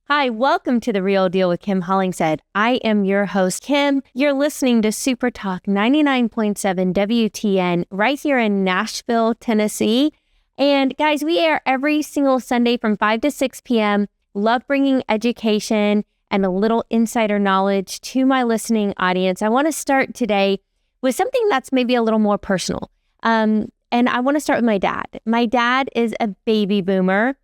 Hi, welcome to The Real Deal with Kim Hollingshead. I am your host, Kim. You're listening to Super Talk 99.7 WTN right here in Nashville, Tennessee. And guys, we air every single Sunday from 5 to 6 p.m. Love bringing education and a little insider knowledge to my listening audience. I want to start today with something that's maybe a little more personal. And I want to start with my dad. My dad is a baby boomer.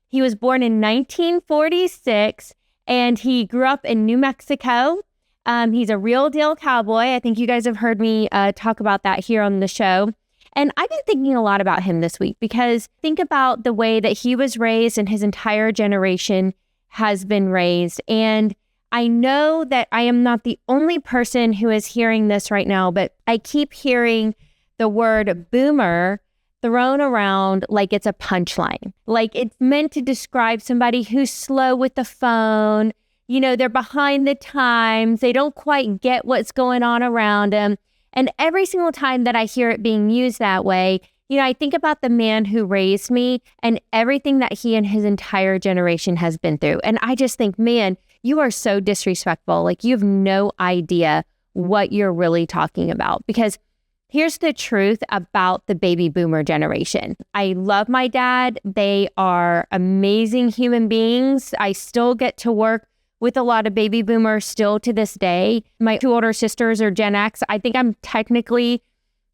He was born in 1946, and he grew up in New Mexico. He's a real deal cowboy. I think you guys have heard me talk about that here on the show. And I've been thinking a lot about him this week because think about the way that he was raised and his entire generation has been raised. And I know that I am not the only person who is hearing this right now, but I keep hearing the word boomer thrown around like it's a punchline. Like it's meant to describe somebody who's slow with the phone. You know, they're behind the times. They don't quite get what's going on around them. And every single time that I hear it being used that way, you know, I think about the man who raised me and everything that he and his entire generation has been through. And I just think, man, you are so disrespectful. Like you have no idea what you're really talking about. Because here's the truth about the baby boomer generation. I love my dad. They are amazing human beings. I still get to work with a lot of baby boomers still to this day. My two older sisters are Gen X. I think I'm technically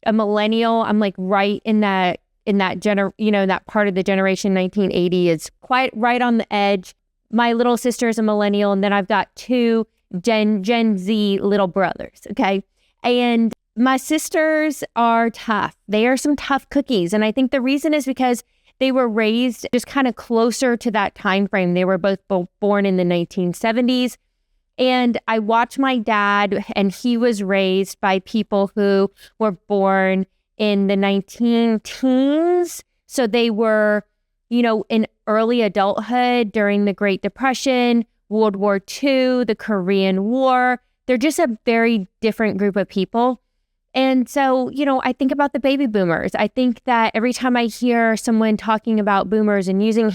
a millennial. I'm like right in that that part of the generation 1980 is quite right on the edge. My little sister is a millennial, and then I've got two Gen Z little brothers. Okay. And my sisters are tough. They are some tough cookies. And I think the reason is because they were raised just kind of closer to that time frame. They were both born in the 1970s. And I watched my dad, and he was raised by people who were born in the 19-teens. So they were, you know, in early adulthood during the Great Depression, World War II, the Korean War. They're just a very different group of people. And so, you know, I think about the baby boomers. I think that every time I hear someone talking about boomers and using,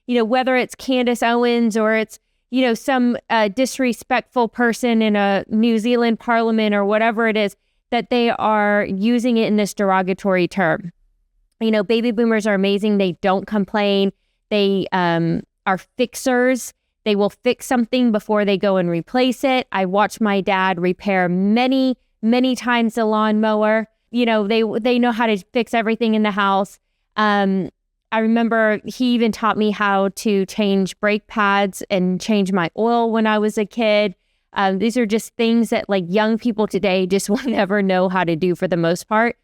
you know, whether it's Candace Owens or it's, you know, some disrespectful person in a New Zealand parliament or whatever it is, that they are using it in this derogatory term. You know, baby boomers are amazing. They don't complain. They are fixers. They will fix something before they go and replace it. I watched my dad repair many times the lawnmower. You know, they know how to fix everything in the house. I remember he even taught me how to change brake pads and change my oil when I was a kid. These are just things that like young people today just will never know how to do for the most part.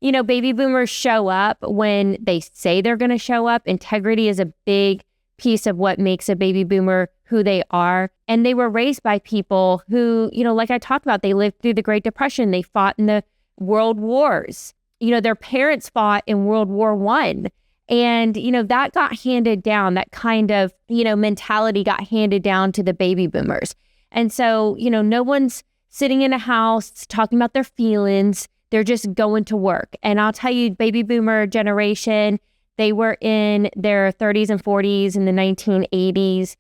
You know, baby boomers show up when they say they're going to show up. Integrity is a big piece of what makes a baby boomer who they are. And they were raised by people who, you know, like I talked about, they lived through the Great Depression. They fought in the world wars. You know, their parents fought in World War I. And, you know, that got handed down. That kind of, you know, mentality got handed down to the baby boomers. And so, you know, no one's sitting in a house talking about their feelings. They're just going to work. And I'll tell you, baby boomer generation, they were in their 30s and 40s in the 1980s,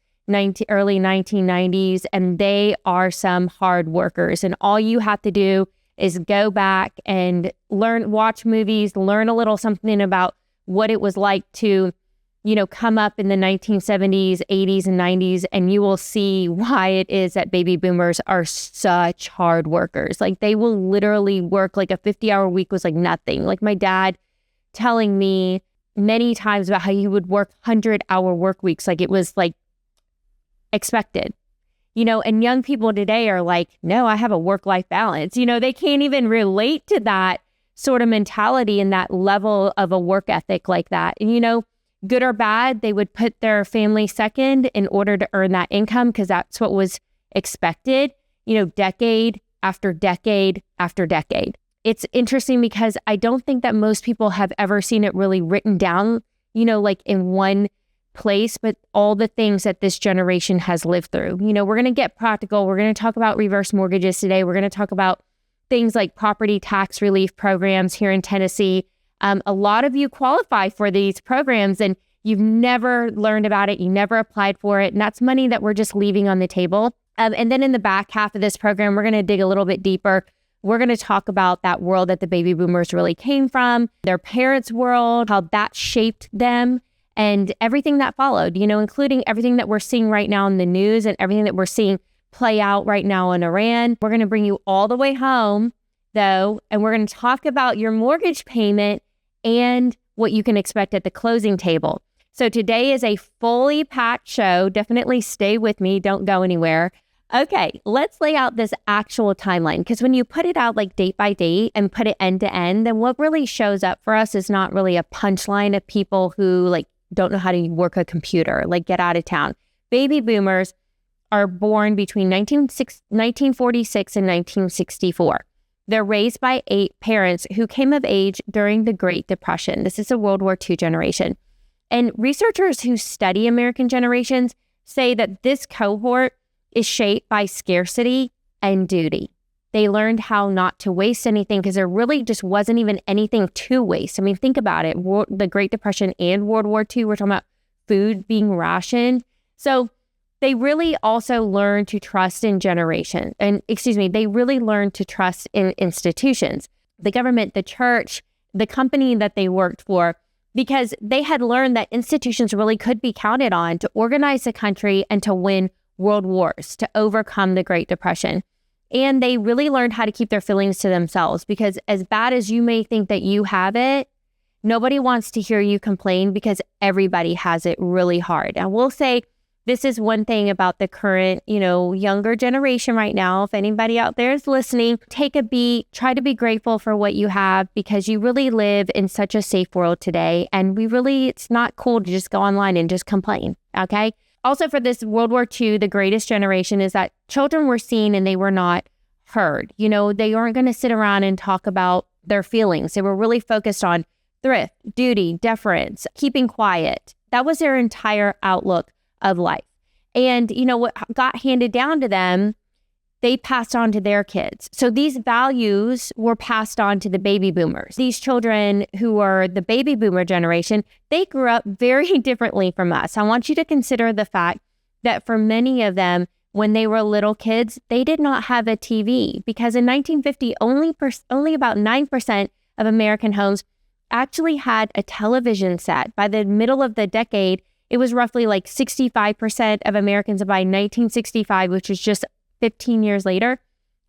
early 1990s, and they are some hard workers. And all you have to do is go back and watch movies, learn a little something about what it was like to, you know, come up in the 1970s, 80s, and 90s, and you will see why it is that baby boomers are such hard workers. Like they will literally work like a 50-hour week was like nothing. Like my dad telling me many times about how he would work 100-hour work weeks. Like it was like expected, you know, and young people today are like, no, I have a work-life balance. You know, they can't even relate to that sort of mentality and that level of a work ethic like that. And, you know, good or bad, they would put their family second in order to earn that income because that's what was expected, you know, decade after decade after decade. It's interesting because I don't think that most people have ever seen it really written down, you know, like in one place, but all the things that this generation has lived through. You know, we're going to get practical. We're going to talk about reverse mortgages today. We're going to talk about things like property tax relief programs here in Tennessee. A lot of you qualify for these programs, and You've never learned about it. You never applied for it. And that's money that we're just leaving on the table. And then in the back half of this program, we're going to dig a little bit deeper. We're going to talk about that world that the baby boomers really came from, their parents' world, how that shaped them, and everything that followed, including everything that we're seeing right now in the news and everything that we're seeing play out right now in Iran. We're going to bring you all the way home, though, and we're going to talk about your mortgage payment and what you can expect at the closing table. So today is a fully packed show. Definitely stay with me. Don't go anywhere. Okay, let's lay out this actual timeline, because when you put it out like date by date and put it end to end, then what really shows up for us is not really a punchline of people who like don't know how to work a computer, like get out of town. Baby boomers are born between 1946 and 1964. They're raised by 8 parents who came of age during the Great Depression. This is a World War II generation. And researchers who study American generations say that this cohort is shaped by scarcity and duty. They learned how not to waste anything because there really just wasn't even anything to waste. I mean, think about it. The Great Depression and World War II, we're talking about food being rationed. So they really also learned to trust in they really learned to trust in institutions, the government, the church, the company that they worked for, because they had learned that institutions really could be counted on to organize the country and to win world wars, to overcome the Great Depression. And they really learned how to keep their feelings to themselves, because as bad as you may think that you have it, nobody wants to hear you complain because everybody has it really hard. And we'll say this is one thing about the current, younger generation right now. If anybody out there is listening, take a beat, try to be grateful for what you have, because you really live in such a safe world today. And it's not cool to just go online and just complain, okay? Also, for this World War II, the greatest generation is that children were seen and they were not heard. They aren't going to sit around and talk about their feelings. They were really focused on thrift, duty, deference, keeping quiet. That was their entire outlook of life. And, what got handed down to them, they passed on to their kids. So these values were passed on to the baby boomers. These children who are the baby boomer generation, they grew up very differently from us. I want you to consider the fact that for many of them, when they were little kids, they did not have a TV, because in 1950, only about 9% of American homes actually had a television set. By the middle of the decade, it was roughly like 65% of Americans. By 1965, which is just 15 years later,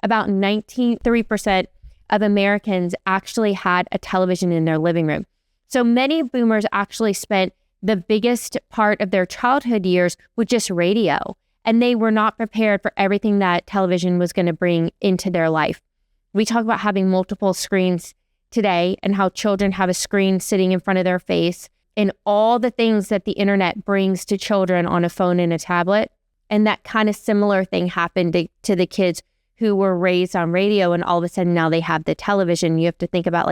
about 3% of Americans actually had a television in their living room. So many boomers actually spent the biggest part of their childhood years with just radio, and they were not prepared for everything that television was going to bring into their life. We talk about having multiple screens today and how children have a screen sitting in front of their face, and all the things that the internet brings to children on a phone and a tablet. And that kind of similar thing happened to the kids who were raised on radio, and all of a sudden now they have the television. You have to think about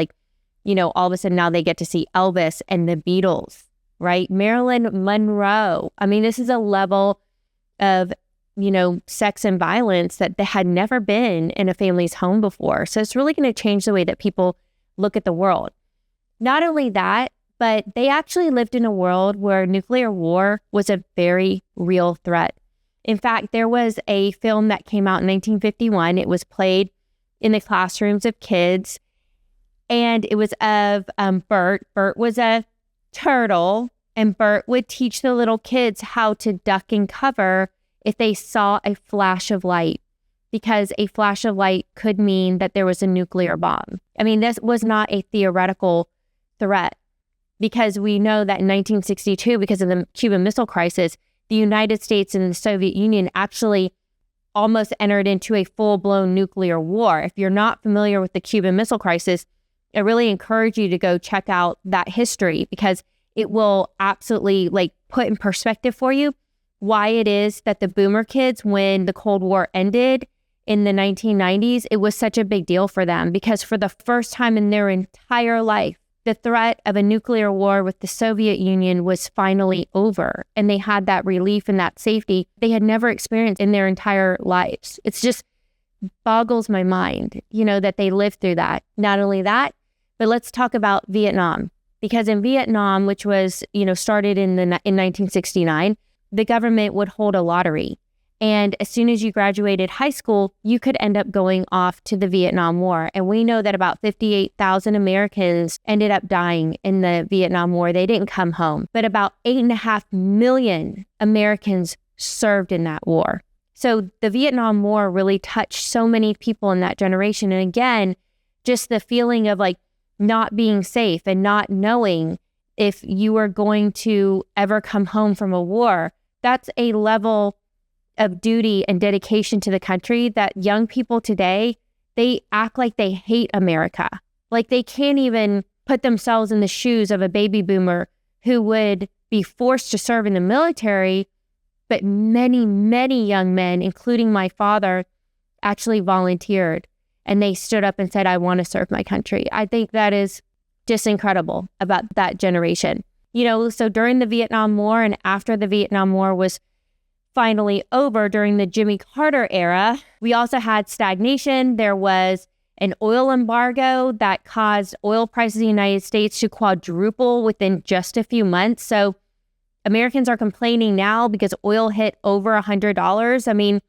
all of a sudden now they get to see Elvis and the Beatles, right? Marilyn Monroe. I mean, this is a level of, sex and violence that had never been in a family's home before. So it's really going to change the way that people look at the world. Not only that, but they actually lived in a world where nuclear war was a very real threat. In fact, there was a film that came out in 1951. It was played in the classrooms of kids, and it was of Bert. Bert was a turtle, and Bert would teach the little kids how to duck and cover if they saw a flash of light, because a flash of light could mean that there was a nuclear bomb. I mean, this was not a theoretical threat, because we know that in 1962, because of the Cuban Missile Crisis, the United States and the Soviet Union actually almost entered into a full-blown nuclear war. If you're not familiar with the Cuban Missile Crisis, I really encourage you to go check out that history, because it will absolutely put in perspective for you why it is that the boomer kids, when the Cold War ended in the 1990s, it was such a big deal for them, because for the first time in their entire life, the threat of a nuclear war with the Soviet Union was finally over, and they had that relief and that safety they had never experienced in their entire lives. It's just boggles my mind, that they lived through that. Not only that, but let's talk about Vietnam, because in Vietnam, which was, started in 1969, the government would hold a lottery. And as soon as you graduated high school, you could end up going off to the Vietnam War. And we know that about 58,000 Americans ended up dying in the Vietnam War. They didn't come home, but about 8.5 million Americans served in that war. So the Vietnam War really touched so many people in that generation. And again, just the feeling of like not being safe and not knowing if you were going to ever come home from a war, that's a level of duty and dedication to the country that young people today, they act like they hate America. Like they can't even put themselves in the shoes of a baby boomer who would be forced to serve in the military. But many, many young men, including my father, actually volunteered and they stood up and said, I want to serve my country. I think that is just incredible about that generation. So during the Vietnam War and after the Vietnam War was finally over during the Jimmy Carter era, we also had stagnation. There was an oil embargo that caused oil prices in the United States to quadruple within just a few months. So Americans are complaining now because oil hit over $100. I mean,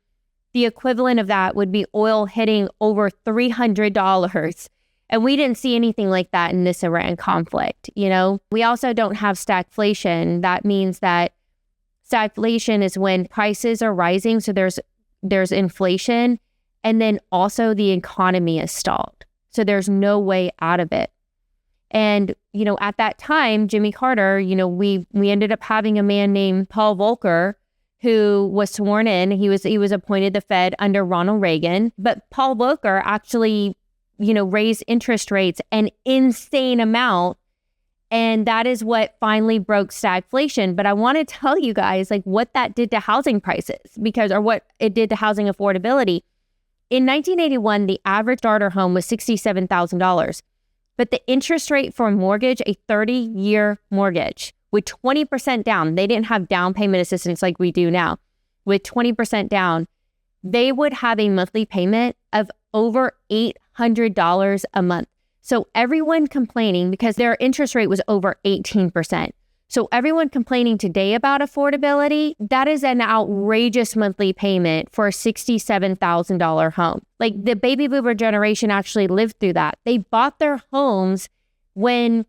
the equivalent of that would be oil hitting over $300. And we didn't see anything like that in this Iran conflict. We also don't have stagflation. That means that stagflation is when prices are rising, so there's inflation, and then also the economy is stalled. So there's no way out of it. And, at that time, Jimmy Carter, we ended up having a man named Paul Volcker who was sworn in. He was appointed the Fed under Ronald Reagan. But Paul Volcker actually, raised interest rates an insane amount. And that is what finally broke stagflation. But I want to tell you guys what that did to housing prices or what it did to housing affordability. In 1981, the average starter home was $67,000. But the interest rate for a mortgage, a 30-year mortgage with 20% down, they didn't have down payment assistance like we do now. With 20% down, they would have a monthly payment of over $800 a month. So everyone complaining, because their interest rate was over 18%. So everyone complaining today about affordability, that is an outrageous monthly payment for a $67,000 home. Like the baby boomer generation actually lived through that. They bought their homes when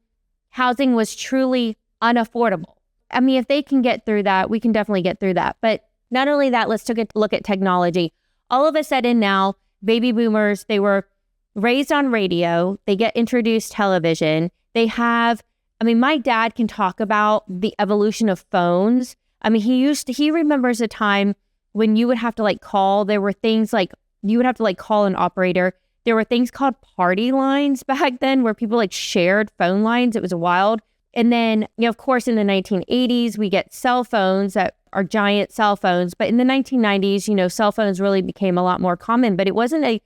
housing was truly unaffordable. I mean, if they can get through that, we can definitely get through that. But not only that, let's take a look at technology. All of a sudden now, baby boomers, they were raised on radio, they get introduced television, they have, my dad can talk about the evolution of phones. He remembers a time when you would have to call, there were things you would have to call an operator. There were things called party lines back then where people shared phone lines. It was wild. And then, of course, in the 1980s, we get cell phones that are giant cell phones. But in the 1990s, cell phones really became a lot more common, but it wasn't a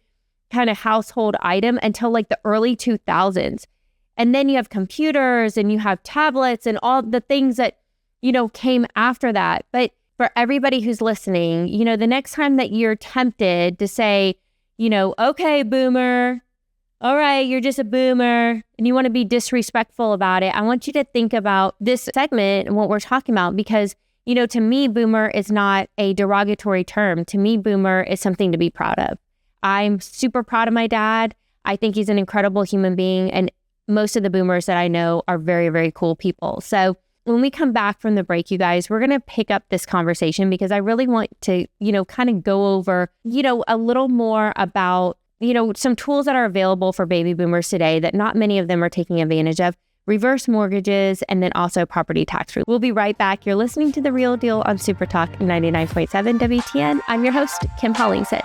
kind of household item until the early 2000s. And then you have computers and you have tablets and all the things that, came after that. But for everybody who's listening, the next time that you're tempted to say, okay, boomer, all right, you're just a boomer and you want to be disrespectful about it, I want you to think about this segment and what we're talking about because, to me, boomer is not a derogatory term. To me, boomer is something to be proud of. I'm super proud of my dad. I think he's an incredible human being. And most of the boomers that I know are very, very cool people. So when we come back from the break, you guys, we're going to pick up this conversation because I really want to, kind of go over, a little more about, some tools that are available for baby boomers today that not many of them are taking advantage of. Reverse mortgages, and then also property tax relief. We'll be right back. You're listening to The Real Deal on Super Talk 99.7 WTN. I'm your host, Kim Hollingshead.